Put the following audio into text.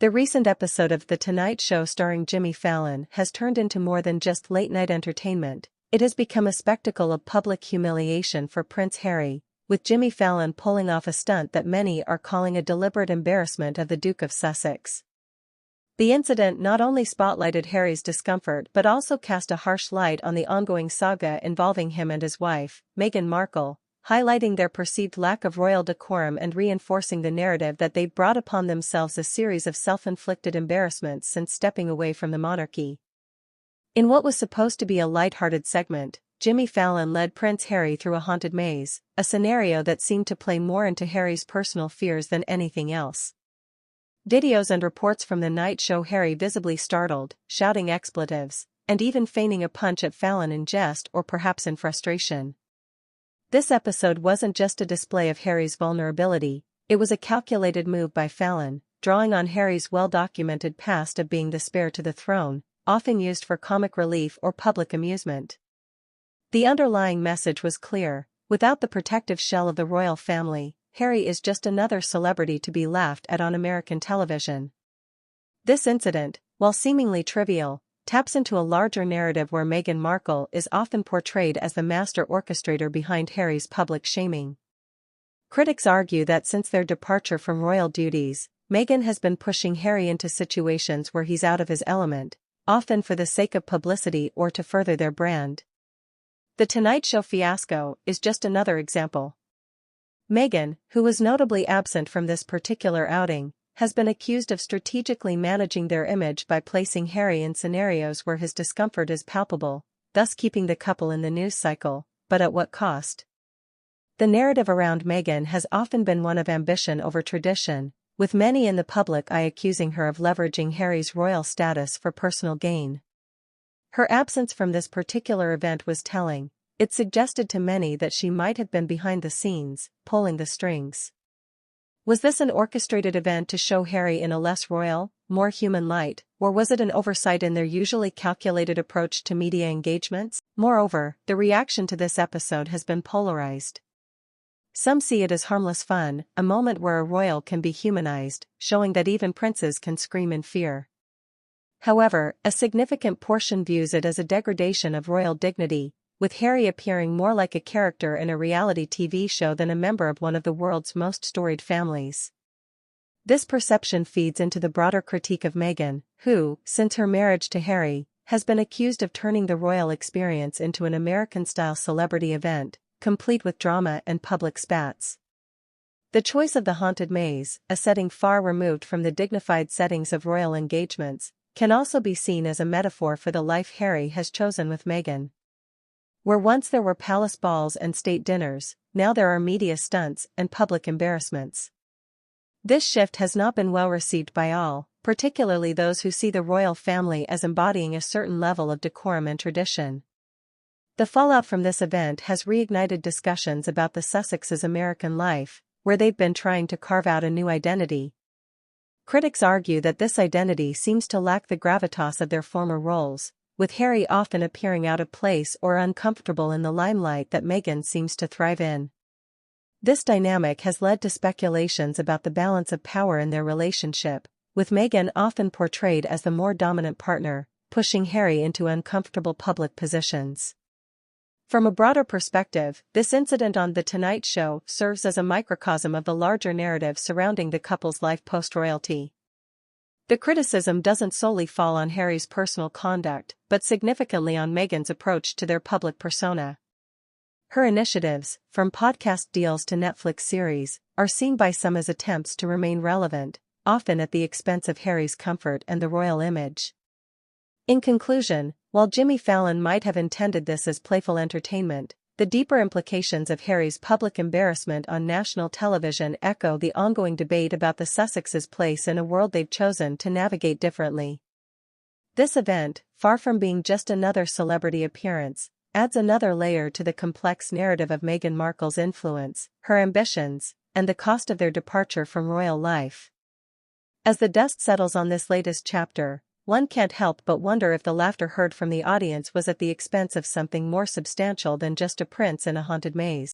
The recent episode of The Tonight Show starring Jimmy Fallon has turned into more than just late-night entertainment. It has become a spectacle of public humiliation for Prince Harry, with Jimmy Fallon pulling off a stunt that many are calling a deliberate embarrassment of the Duke of Sussex. The incident not only spotlighted Harry's discomfort but also cast a harsh light on the ongoing saga involving him and his wife, Meghan Markle, highlighting their perceived lack of royal decorum and reinforcing the narrative that they've brought upon themselves a series of self-inflicted embarrassments since stepping away from the monarchy. In what was supposed to be a light-hearted segment, Jimmy Fallon led Prince Harry through a haunted maze, a scenario that seemed to play more into Harry's personal fears than anything else. Videos and reports from the night show Harry visibly startled, shouting expletives, and even feigning a punch at Fallon in jest or perhaps in frustration. This episode wasn't just a display of Harry's vulnerability, it was a calculated move by Fallon, drawing on Harry's well-documented past of being the spare to the throne, often used for comic relief or public amusement. The underlying message was clear: without the protective shell of the royal family, Harry is just another celebrity to be laughed at on American television. This incident, while seemingly trivial, taps into a larger narrative where Meghan Markle is often portrayed as the master orchestrator behind Harry's public shaming. Critics argue that since their departure from royal duties, Meghan has been pushing Harry into situations where he's out of his element, often for the sake of publicity or to further their brand. The Tonight Show fiasco is just another example. Meghan, who was notably absent from this particular outing, has been accused of strategically managing their image by placing Harry in scenarios where his discomfort is palpable, thus keeping the couple in the news cycle, but at what cost? The narrative around Meghan has often been one of ambition over tradition, with many in the public eye accusing her of leveraging Harry's royal status for personal gain. Her absence from this particular event was telling. It suggested to many that she might have been behind the scenes, pulling the strings. Was this an orchestrated event to show Harry in a less royal, more human light, or was it an oversight in their usually calculated approach to media engagements? Moreover, the reaction to this episode has been polarized. Some see it as harmless fun, a moment where a royal can be humanized, showing that even princes can scream in fear. However, a significant portion views it as a degradation of royal dignity, with Harry appearing more like a character in a reality TV show than a member of one of the world's most storied families. This perception feeds into the broader critique of Meghan, who, since her marriage to Harry, has been accused of turning the royal experience into an American-style celebrity event, complete with drama and public spats. The choice of the haunted maze, a setting far removed from the dignified settings of royal engagements, can also be seen as a metaphor for the life Harry has chosen with Meghan. Where once there were palace balls and state dinners, now there are media stunts and public embarrassments. This shift has not been well received by all, particularly those who see the royal family as embodying a certain level of decorum and tradition. The fallout from this event has reignited discussions about the Sussexes' American life, where they've been trying to carve out a new identity. Critics argue that this identity seems to lack the gravitas of their former roles, with Harry often appearing out of place or uncomfortable in the limelight that Meghan seems to thrive in. This dynamic has led to speculations about the balance of power in their relationship, with Meghan often portrayed as the more dominant partner, pushing Harry into uncomfortable public positions. From a broader perspective, this incident on The Tonight Show serves as a microcosm of the larger narrative surrounding the couple's life post-royalty. The criticism doesn't solely fall on Harry's personal conduct, but significantly on Meghan's approach to their public persona. Her initiatives, from podcast deals to Netflix series, are seen by some as attempts to remain relevant, often at the expense of Harry's comfort and the royal image. In conclusion, while Jimmy Fallon might have intended this as playful entertainment, the deeper implications of Harry's public embarrassment on national television echo the ongoing debate about the Sussexes' place in a world they've chosen to navigate differently. This event, far from being just another celebrity appearance, adds another layer to the complex narrative of Meghan Markle's influence, her ambitions, and the cost of their departure from royal life. As the dust settles on this latest chapter, one can't help but wonder if the laughter heard from the audience was at the expense of something more substantial than just a prince in a haunted maze.